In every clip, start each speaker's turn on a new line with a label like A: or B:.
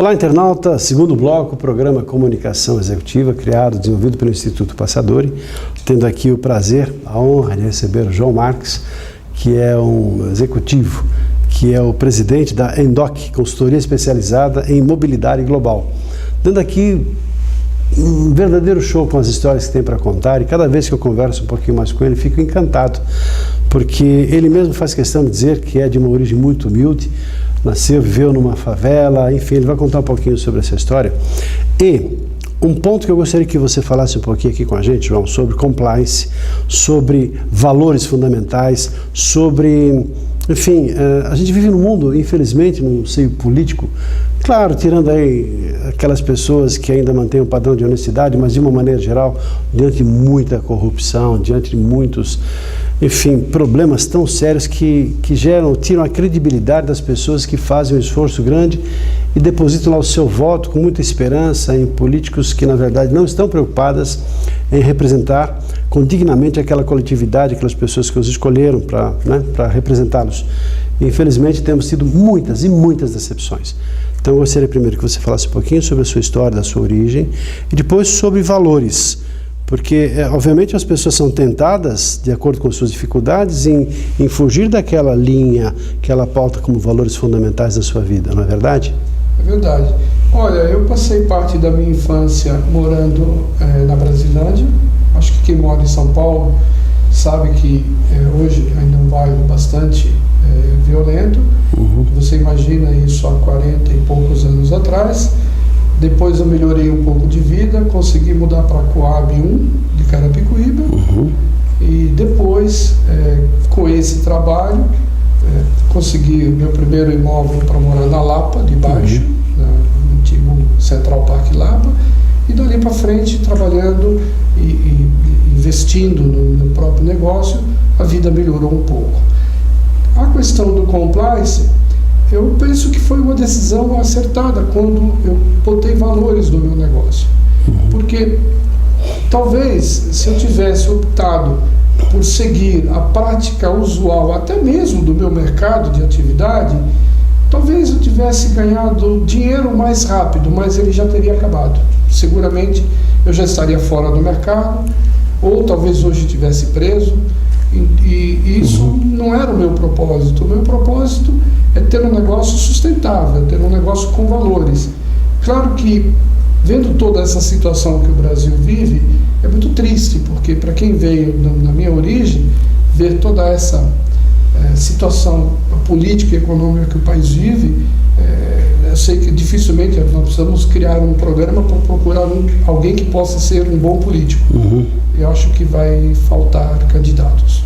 A: Olá, internauta. Segundo bloco, programa Comunicação Executiva, criado e desenvolvido pelo Instituto Passadori. Tendo aqui o prazer, a honra de receber o João Marques, que é um executivo, que é o presidente da Endoc, consultoria especializada em mobilidade global. Dando aqui um verdadeiro show com as histórias que tem para contar, e cada vez que eu converso um pouquinho mais com ele, fico encantado, porque ele mesmo faz questão de dizer que é de uma origem muito humilde, nasceu, viveu numa favela, enfim, ele vai contar um pouquinho sobre essa história. E um ponto que eu gostaria que você falasse um pouquinho aqui com a gente, João, sobre compliance, sobre valores fundamentais, sobre... Enfim, a gente vive num mundo, infelizmente, num seio político, claro, tirando aí aquelas pessoas que ainda mantêm um padrão de honestidade, mas de uma maneira geral, diante de muita corrupção, diante de muitos, enfim, problemas tão sérios que tiram a credibilidade das pessoas que fazem um esforço grande e depositam lá o seu voto com muita esperança em políticos que, na verdade, não estão preocupadas em representar dignamente aquela coletividade, aquelas pessoas que os escolheram para representá-los. Infelizmente, temos tido muitas e muitas decepções. Então, eu gostaria primeiro que você falasse um pouquinho sobre a sua história, da sua origem, e depois sobre valores, porque, obviamente, as pessoas são tentadas, de acordo com suas dificuldades, em fugir daquela linha que ela pauta como valores fundamentais da sua vida, não é verdade?
B: É verdade. Olha, eu passei parte da minha infância morando na Brasilândia. Acho que quem mora em São Paulo sabe que hoje ainda é um bairro bastante violento.
A: Uhum.
B: Você imagina isso há 40 e poucos anos atrás. Depois eu melhorei um pouco de vida, consegui mudar para Coab 1 de Carapicuíba.
A: Uhum.
B: E depois, com esse trabalho, consegui meu primeiro imóvel para morar na Lapa, de baixo, no antigo Central Park Lapa. E dali para frente, trabalhando e investindo no próprio negócio, a vida melhorou um pouco. A questão do compliance, eu penso que foi uma decisão acertada quando eu botei valores no meu negócio. Porque talvez, se eu tivesse optado por seguir a prática usual, até mesmo do meu mercado de atividade, talvez eu tivesse ganhado dinheiro mais rápido, mas ele já teria acabado. Seguramente eu já estaria fora do mercado, ou talvez hoje estivesse preso, e isso não era o meu propósito. O meu propósito é ter um negócio sustentável, ter um negócio com valores. Claro que, vendo toda essa situação que o Brasil vive, é muito triste, porque para quem veio na minha origem, ver toda essa situação política e econômica que o país vive, eu sei que dificilmente nós precisamos criar um programa para procurar alguém que possa ser um bom político. Eu acho que vai faltar candidatos.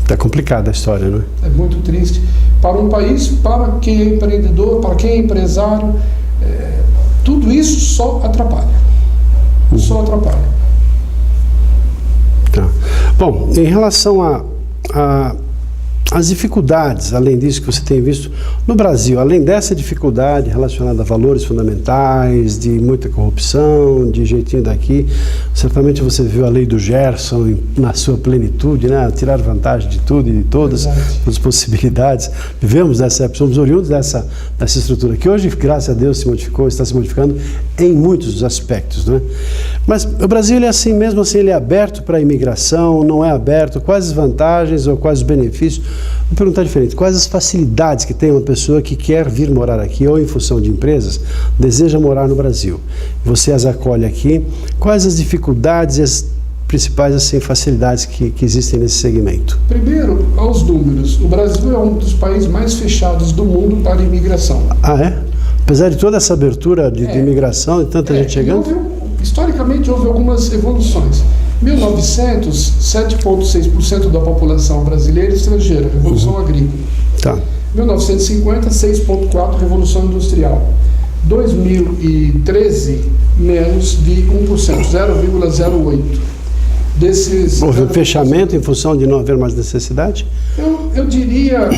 A: Está complicada a história, não é?
B: É muito triste. Para um país, para quem é empreendedor, para quem é empresário, tudo isso só atrapalha. Só atrapalha.
A: Tá. Bom, em relação as dificuldades, além disso que você tem visto no Brasil, além dessa dificuldade relacionada a valores fundamentais, de muita corrupção, de jeitinho daqui, certamente você viu a lei do Gerson na sua plenitude, né? Tirar vantagem de tudo e de todas as possibilidades. Vivemos dessa época, somos oriundos dessa estrutura que hoje, graças a Deus, se modificou, está se modificando em muitos aspectos, né? Mas o Brasil, ele é assim, mesmo assim, ele é aberto para a imigração, não é aberto? Quais as vantagens ou quais os benefícios? Vou perguntar diferente, quais as facilidades que tem uma pessoa que quer vir morar aqui ou em função de empresas, deseja morar no Brasil? Você as acolhe aqui, quais as dificuldades e as principais assim, facilidades que existem nesse segmento?
B: Primeiro, aos números, o Brasil é um dos países mais fechados do mundo para a imigração.
A: Ah, é? Apesar de toda essa abertura de imigração e tanta gente chegando?
B: Historicamente houve algumas evoluções. 1900, 7,6% da população brasileira estrangeira, Revolução Agrícola.
A: Tá.
B: 1950, 6,4%, Revolução Industrial. 2013, menos de 1%, 0,08%.
A: Houve um fechamento em função de não haver mais necessidade?
B: Eu diria,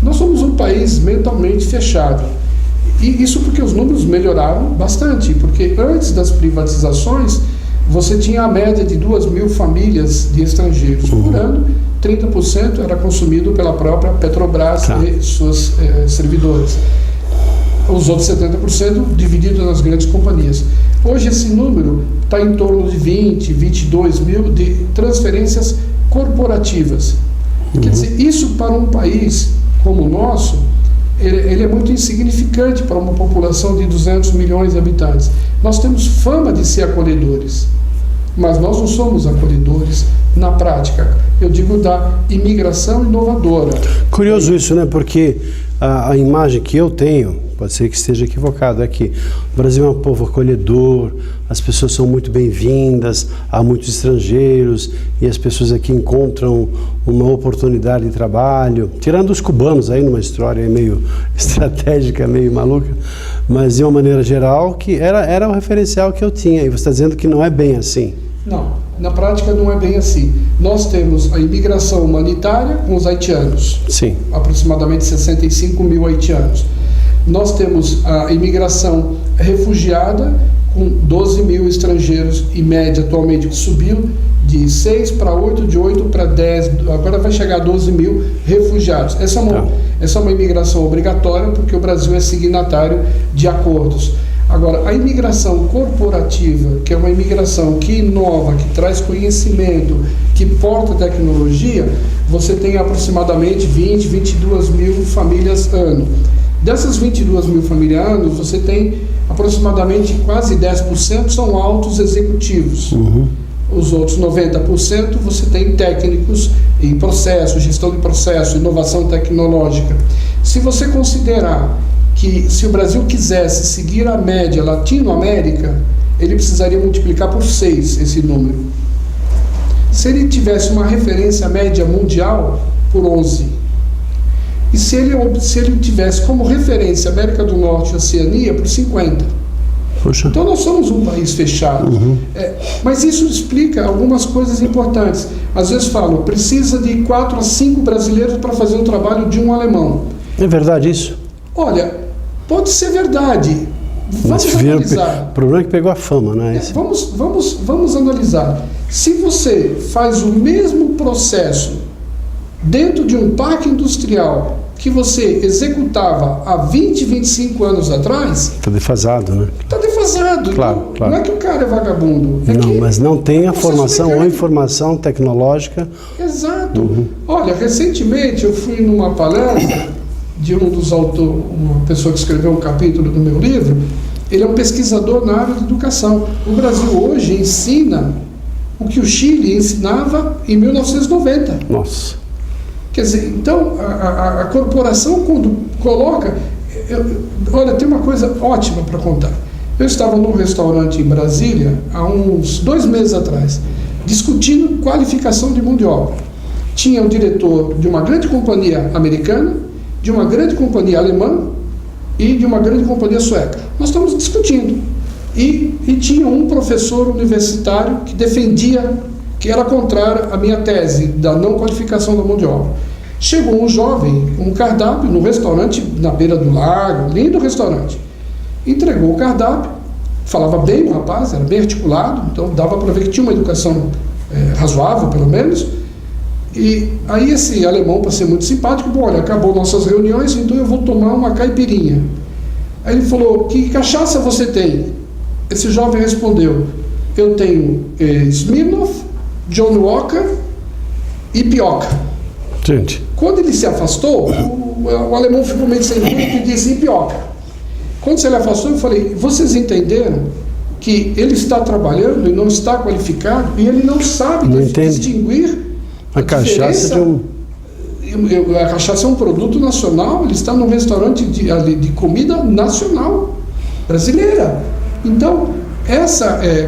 B: nós somos um país mentalmente fechado. E isso porque os números melhoraram bastante, porque antes das privatizações, você tinha a média de 2.000 famílias de estrangeiros por ano, 30% era consumido pela própria Petrobras e suas servidoras. os outros 70% dividido nas grandes companhias. Hoje esse número está em torno de 20, 22 mil de transferências corporativas. Quer dizer, isso para um país como o nosso, ele é muito insignificante para uma população de 200 milhões de habitantes. Nós temos fama de ser acolhedores, mas nós não somos acolhedores na prática. Eu digo da imigração inovadora.
A: Curioso isso, né? Porque a imagem que eu tenho, pode ser que esteja equivocado, é que o Brasil é um povo acolhedor, as pessoas são muito bem-vindas, há muitos estrangeiros e as pessoas aqui encontram uma oportunidade de trabalho, tirando os cubanos aí numa história meio estratégica, meio maluca, mas de uma maneira geral que era o referencial que eu tinha, e você está dizendo que não é bem assim.
B: Não, na prática não é bem assim. Nós temos a imigração humanitária com os haitianos,
A: Sim.
B: aproximadamente 65 mil haitianos. Nós temos a imigração refugiada com 12 mil estrangeiros, em média atualmente, que subiu de 6 para 8, de 8 para 10, agora vai chegar a 12 mil refugiados. Essa é uma imigração obrigatória, porque o Brasil é signatário de acordos. Agora, a imigração corporativa, que é uma imigração que inova, que traz conhecimento, que porta tecnologia, você tem aproximadamente 20, 22 mil famílias ano. Dessas 22 mil famílias ano, você tem aproximadamente quase 10% são altos executivos. Os outros 90% você tem técnicos em processo, gestão de processo, inovação tecnológica. Se você considerar que se o Brasil quisesse seguir a média Latinoamérica, ele precisaria multiplicar por 6 esse número. Se ele tivesse uma referência média mundial, por 11. E se ele tivesse como referência América do Norte e Oceania, por 50.
A: Poxa.
B: Então nós somos um país fechado. Mas isso explica algumas coisas importantes. Às vezes falam, precisa de 4 a 5 brasileiros para fazer o trabalho de um alemão.
A: É verdade isso?
B: Olha, pode ser verdade. Vamos analisar.
A: O problema é que pegou a fama, né?
B: Vamos analisar. Se você faz o mesmo processo dentro de um parque industrial que você executava há 20, 25 anos atrás...
A: Está defasado, né?
B: Está defasado.
A: Claro, claro.
B: Não é que o cara é vagabundo.
A: Não, mas não tem a formação ou informação tecnológica.
B: Exato. Olha, recentemente eu fui numa palestra de um dos autores, uma pessoa que escreveu um capítulo do meu livro. Ele é um pesquisador na área de educação. O Brasil hoje ensina o que o Chile ensinava em 1990.
A: Nossa.
B: Quer dizer, então, a corporação, quando coloca... olha, tem uma coisa ótima para contar. Eu estava num restaurante em Brasília, há uns 2 meses atrás, discutindo qualificação de mão de obra. Tinha o diretor de uma grande companhia americana, de uma grande companhia alemã e de uma grande companhia sueca. Nós estamos discutindo. E tinha um professor universitário que defendia, que era contrário à minha tese da não qualificação da mão de obra. Chegou um jovem com um cardápio no restaurante na beira do lago, lindo restaurante. Entregou o cardápio, falava bem o rapaz, era bem articulado, então dava para ver que tinha uma educação razoável, pelo menos. E aí esse alemão, para ser muito simpático, bom, olha, acabou nossas reuniões, então eu vou tomar uma caipirinha. Aí ele falou, que cachaça você tem? Esse jovem respondeu, eu tenho Smirnoff, John Walker e Pioca.
A: Gente.
B: Quando ele se afastou, o alemão ficou meio sem jeito e disse Pioca. Quando ele afastou, eu falei, vocês entenderam que ele está trabalhando e não está qualificado e ele não sabe distinguir
A: a cachaça
B: a cachaça é um produto nacional, ele está num restaurante de comida nacional, brasileira. Então,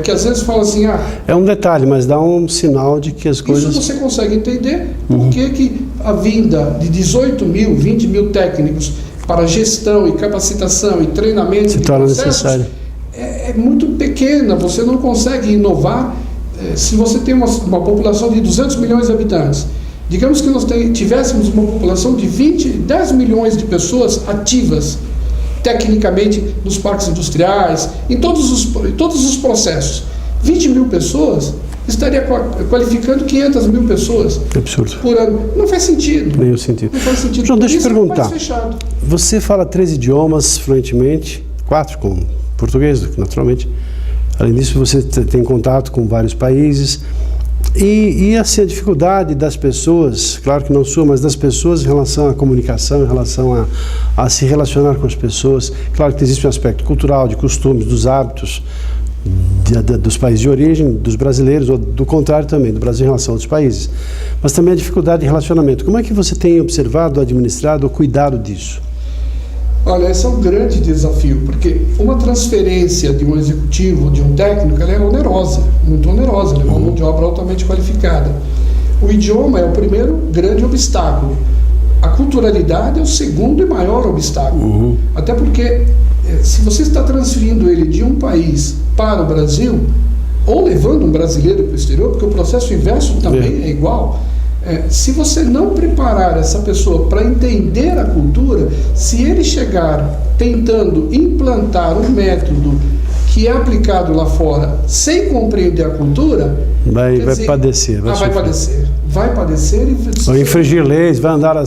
B: que às vezes fala assim...
A: é um detalhe, mas dá um sinal de que as coisas...
B: Isso você consegue entender por que a vinda de 18 mil, 20 mil técnicos para gestão e capacitação e treinamento
A: se torna necessário.
B: É muito pequena, você não consegue inovar. Se você tem uma população de 200 milhões de habitantes, digamos que nós tivéssemos uma população de 10 milhões de pessoas ativas, tecnicamente, nos parques industriais, em todos os processos. 20 mil pessoas estaria qualificando 500 mil pessoas
A: Absurdo.
B: por ano. Não faz sentido.
A: Nenhum sentido.
B: Não faz sentido.
A: João, deixa eu perguntar.
B: Fechado.
A: Você fala 3 idiomas fluentemente, 4 com português, naturalmente. Além disso, você tem contato com vários países. E assim, a dificuldade das pessoas, claro que não sua, mas das pessoas em relação à comunicação, em relação a se relacionar com as pessoas. Claro que existe um aspecto cultural, de costumes, dos hábitos dos países de origem, dos brasileiros, ou do contrário também, do Brasil em relação a outros países. Mas também a dificuldade de relacionamento. Como é que você tem observado, administrado ou cuidado disso?
B: Olha, esse é um grande desafio, porque uma transferência de um executivo, de um técnico, ela é onerosa, muito onerosa, ela é uma mão de obra altamente qualificada. O idioma é o primeiro grande obstáculo. A culturalidade é o segundo e maior obstáculo. Até porque, se você está transferindo ele de um país para o Brasil, ou levando um brasileiro para o exterior, porque o processo inverso também é igual, se você não preparar essa pessoa para entender a cultura, se ele chegar tentando implantar um método que é aplicado lá fora sem compreender a cultura,
A: vai padecer. Vai padecer e
B: vai
A: infringir leis, vai andar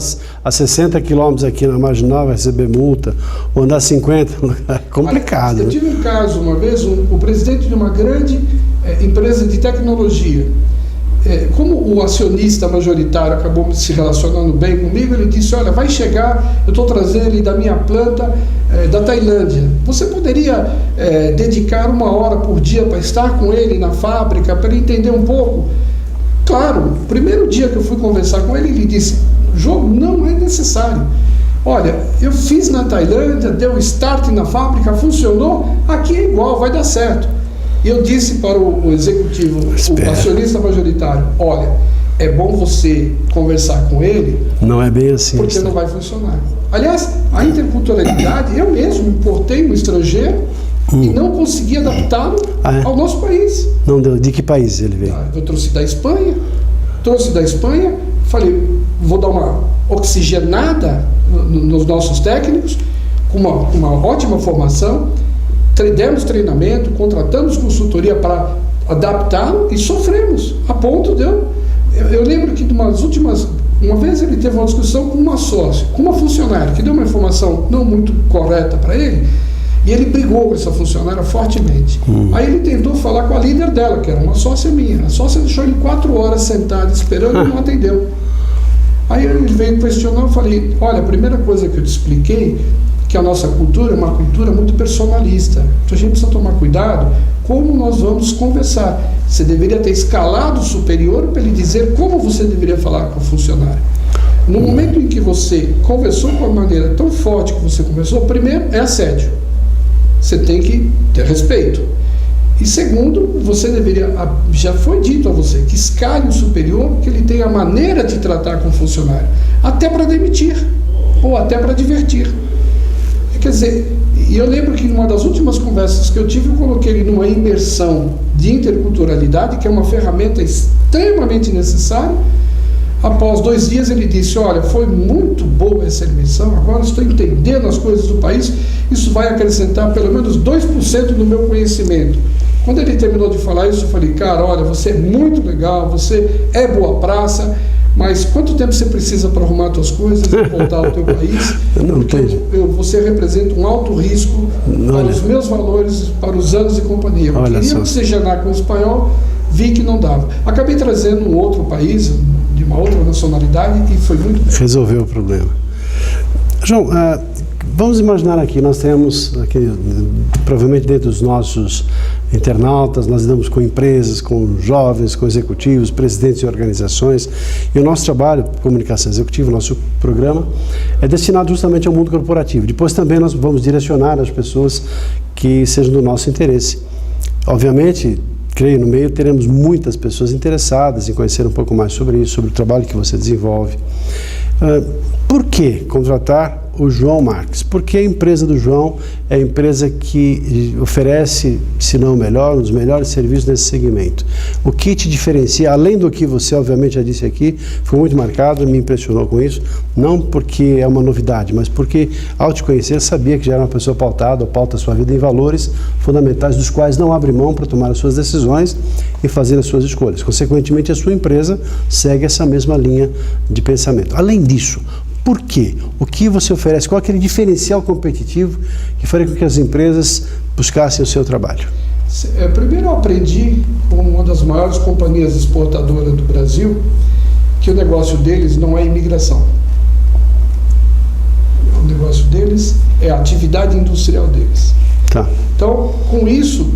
A: a 60 quilômetros aqui na Marginal, vai receber multa, ou andar 50, é complicado.
B: Eu tive um caso uma vez, o presidente de uma grande empresa de tecnologia, como o acionista majoritário acabou se relacionando bem comigo, ele disse, olha, vai chegar, eu estou trazendo ele da minha planta da Tailândia, você poderia dedicar 1 hora por dia para estar com ele na fábrica, para ele entender um pouco? Claro, o primeiro dia que eu fui conversar com ele, ele disse, João, não é necessário. Olha, eu fiz na Tailândia, deu start na fábrica, funcionou, aqui é igual, vai dar certo. E eu disse para o executivo, o acionista majoritário, olha, é bom você conversar com ele.
A: Não é bem assim.
B: Porque não vai funcionar. Aliás, a interculturalidade, eu mesmo importei um estrangeiro e não consegui adaptá-lo ao nosso país.
A: Não deu. De que país ele veio?
B: Eu trouxe da Espanha, falei, vou dar uma oxigenada nos nossos técnicos, com uma ótima formação, demos treinamento, contratamos consultoria para adaptá-lo e sofremos, a ponto de eu lembro que uma vez ele teve uma discussão com uma sócia, com uma funcionária, que deu uma informação não muito correta para ele, e ele brigou com essa funcionária fortemente. Aí ele tentou falar com a líder dela, que era uma sócia minha. A sócia deixou ele 4 horas sentado esperando e não atendeu. Aí ele veio questionar, eu falei, olha, a primeira coisa que eu te expliquei, que a nossa cultura é uma cultura muito personalista. Então a gente precisa tomar cuidado como nós vamos conversar. Você deveria ter escalado o superior para ele dizer como você deveria falar com o funcionário. No momento em que você conversou com a maneira tão forte que você conversou, primeiro é assédio. Você tem que ter respeito. E segundo, você deveria, já foi dito a você, que escale o superior, que ele tenha a maneira de tratar com o funcionário, até para demitir, ou até para divertir. Quer dizer, e eu lembro que numa das últimas conversas que eu tive, eu coloquei ele numa imersão de interculturalidade, que é uma ferramenta extremamente necessária. Após 2 dias ele disse, olha, foi muito boa essa imersão, agora estou entendendo as coisas do país, isso vai acrescentar pelo menos 2% no meu conhecimento. Quando ele terminou de falar isso, eu falei, cara, olha, você é muito legal, você é boa praça, mas quanto tempo você precisa para arrumar suas coisas e voltar ao teu país? Porque você representa um alto risco para os meus valores, para os anos de companhia. Eu queria oxigenar com o espanhol, vi que não dava. Acabei trazendo um outro país, de uma outra nacionalidade, e foi muito bem.
A: Resolveu o problema. João, vamos imaginar aqui, nós temos, provavelmente dentro dos nossos internautas, nós lidamos com empresas, com jovens, com executivos, presidentes de organizações, e o nosso trabalho, comunicação executiva, o nosso programa, é destinado justamente ao mundo corporativo. Depois também nós vamos direcionar as pessoas que sejam do nosso interesse. Obviamente, creio, no meio teremos muitas pessoas interessadas em conhecer um pouco mais sobre isso, sobre o trabalho que você desenvolve. Por que contratar o João Marques? Porque a empresa do João é a empresa que oferece, se não o melhor, um dos melhores serviços nesse segmento. O que te diferencia, além do que você obviamente já disse aqui, foi muito marcado, me impressionou com isso, não porque é uma novidade, mas porque ao te conhecer sabia que já era uma pessoa pautada, ou pauta a sua vida em valores fundamentais dos quais não abre mão para tomar as suas decisões e fazer as suas escolhas. Consequentemente, a sua empresa segue essa mesma linha de pensamento. Além disso, por quê? O que você oferece? Qual é aquele diferencial competitivo que faria com que as empresas buscassem o seu trabalho?
B: Primeiro eu aprendi com uma das maiores companhias exportadoras do Brasil que o negócio deles não é imigração. O negócio deles é a atividade industrial deles.
A: Tá.
B: Então, com isso,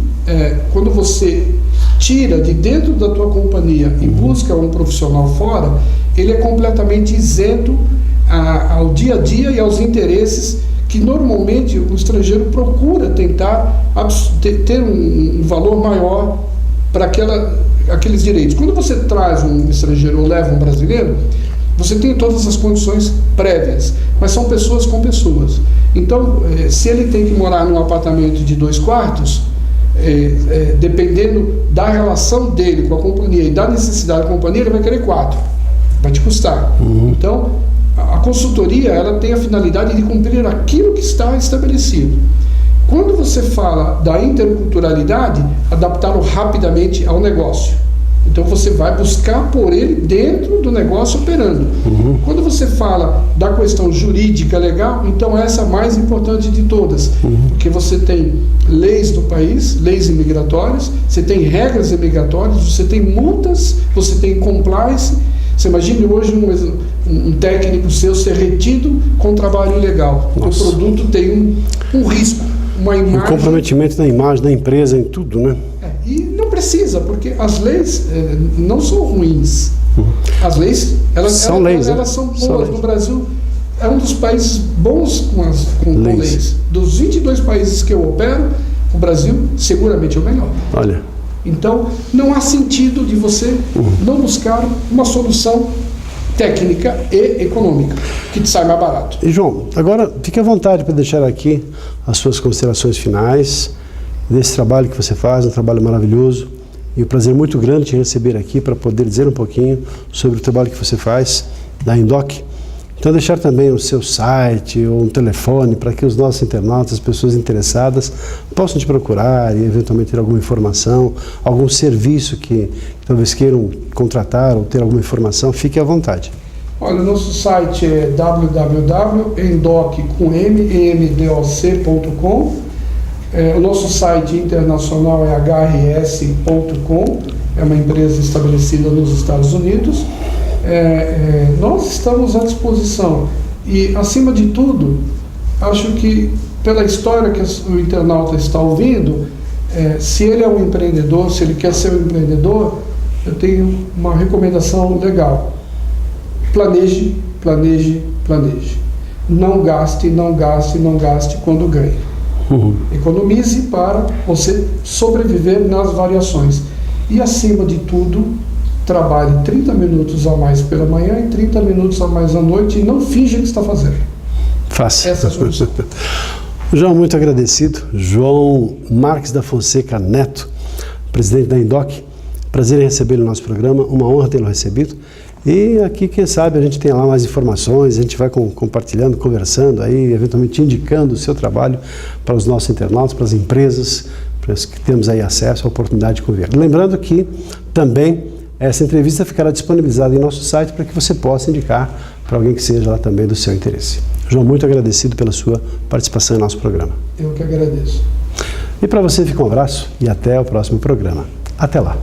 B: quando você tira de dentro da tua companhia e busca um profissional fora, ele é completamente isento ao dia a dia e aos interesses que normalmente o estrangeiro procura tentar ter um valor maior para aqueles direitos. Quando você traz um estrangeiro ou leva um brasileiro, você tem todas as condições prévias, mas são pessoas com pessoas. Então, se ele tem que morar num apartamento de 2 quartos, dependendo da relação dele com a companhia e da necessidade da companhia, ele vai querer 4. Vai te custar. Então, a consultoria, ela tem a finalidade de cumprir aquilo que está estabelecido. Quando você fala da interculturalidade, adaptá-lo rapidamente ao negócio. Então você vai buscar por ele dentro do negócio operando. Quando você fala da questão jurídica legal, então essa é a mais importante de todas. Porque você tem leis do país, leis imigratórias, você tem regras imigratórias, você tem multas, você tem compliance. Você imagine hoje um técnico seu ser retido com trabalho ilegal. Nossa. O produto tem um risco, uma imagem... Um comprometimento da imagem da empresa em tudo, né? E não precisa, porque as leis não são ruins. As leis, elas são boas. No Brasil, é um dos países bons com leis. Dos 22 países que eu opero, o Brasil seguramente é o melhor. Olha... Então, não há sentido de você não buscar uma solução técnica e econômica, que te sai mais barato. E João, agora fique à vontade para deixar aqui as suas considerações finais desse trabalho que você faz, um trabalho maravilhoso, e um prazer muito grande te receber aqui para poder dizer um pouquinho sobre o trabalho que você faz da Indoc. Então, deixar também o seu site ou um telefone para que os nossos internautas, as pessoas interessadas, possam te procurar e eventualmente ter alguma informação, algum serviço que talvez queiram contratar ou ter alguma informação. Fique à vontade. Olha, o nosso site é www.endoc.com. O nosso site internacional é hrs.com, é uma empresa estabelecida nos Estados Unidos. Nós estamos à disposição e, acima de tudo, acho que pela história que o internauta está ouvindo, se ele é um empreendedor, se ele quer ser um empreendedor, eu tenho uma recomendação legal: planeje, planeje, planeje. Não gaste, não gaste, não gaste quando ganhe. Economize para você sobreviver nas variações e, acima de tudo, trabalhe 30 minutos a mais pela manhã e 30 minutos a mais à noite e não finja que está fazendo. Fácil. Essa é a solução. João, muito agradecido. João Marques da Fonseca Neto, presidente da Indoc. Prazer em recebê-lo no nosso programa, uma honra tê-lo recebido. E aqui, quem sabe, a gente tem lá mais informações, a gente vai compartilhando, conversando, aí, eventualmente indicando o seu trabalho para os nossos internautas, para as empresas, para os que temos aí acesso à oportunidade de conviver. Lembrando que também essa entrevista ficará disponibilizada em nosso site para que você possa indicar para alguém que seja lá também do seu interesse. João, muito agradecido pela sua participação em nosso programa. Eu que agradeço. E para você fica um abraço e até o próximo programa. Até lá.